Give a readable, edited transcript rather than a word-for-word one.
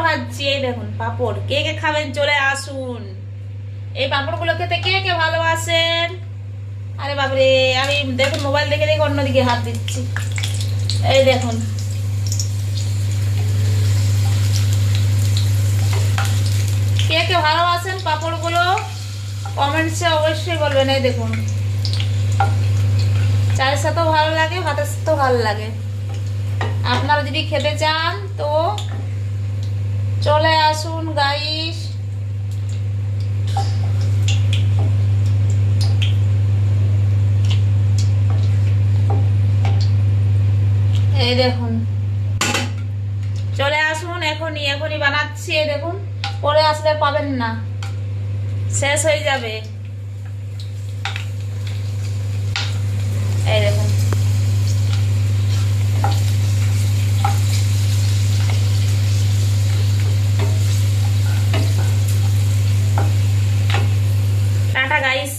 ভাজছি, এই দেখুন পাঁপড়। কে কে খাবেন চলে আসুন। এই পাঁপড়গুলো খেতে কে কে ভালোবাসেন? আরে বাবরে, আমি দেখুন মোবাইল দেখে দেখে অন্যদিকে হাত দিচ্ছি। এই দেখুন, কে কে ভালোবাসেন পাঁপড়গুলো কমেন্টসে অবশ্যই বলবেন। এই দেখুন, চায়ের সাথেও ভালো লাগে, ভাতের সাথেও ভালো লাগে। আপনারা যদি খেতে চান তো চলে আসুন গাইস। এই দেখুন, চলে আসুন এখনই, এখনই বানাচ্ছি। এই দেখুন, পরে আসলে পাবেন না, শেষ হয়ে যাবে। এই দেখুন, টাটা গাইস।